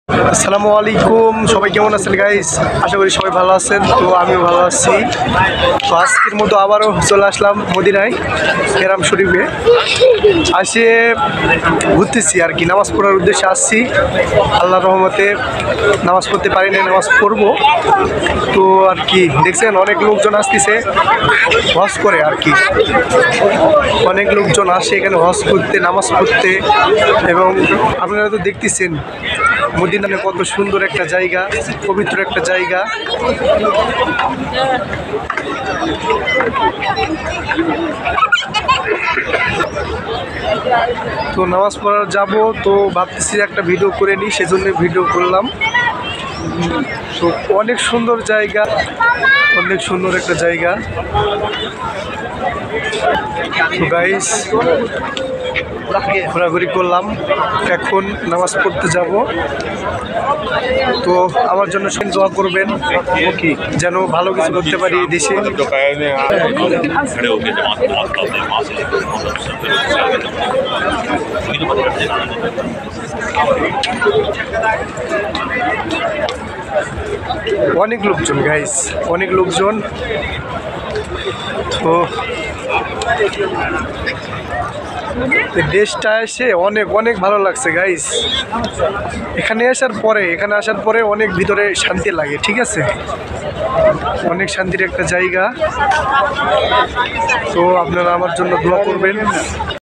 আসসালামু আলাইকুম, সবাই কেমন আছেন গাইস? আশা করি সবাই ভালো আছেন। তো আমিও ভালো আছি। তো আজকের মতো আবারও চলে আসলাম মদিনায় কেরাম শরীফে। আসে ঘুরতেছি আর কি, নামাজ পড়ার উদ্দেশ্যে আসছি। আল্লাহর রহমতে নামাজ পড়তে পারি না, নামাজ পড়বো। তো আর কি দেখছেন, অনেক লোকজন আসতেছে হজ করে আর কি। অনেক লোকজন আসে এখানে হজ করতে, নামাজ পড়তে। এবং আপনারা তো দেখতেছেন মদিনা কত সুন্দর একটা জায়গা, পবিত্র একটা জায়গা। তো নামাজ পড়ার যাব, তো ভাবতেছি একটা ভিডিও করে নিই, সেজন্য ভিডিও করলাম। তো অনেক সুন্দর জায়গা, অনেক সুন্দর একটা জায়গা। তো গাইস ঘোরাঘুরি করলাম, এখন নামাজ পড়তে যাব। তো আমার জন্য সেন দোয়া করবেন যেন ভালো কিছু করতে পারি এই দেশে। অনেক লোকজন গাইস, অনেক লোকজন। তো দেশটা এসে অনেক অনেক ভালো লাগছে গাইস। এখানে আসার পরে অনেক ভিতরে শান্তি লাগে, ঠিক আছে? অনেক শান্তির একটা জায়গা। তো আপনারা আমার জন্য দোয়া করবেন।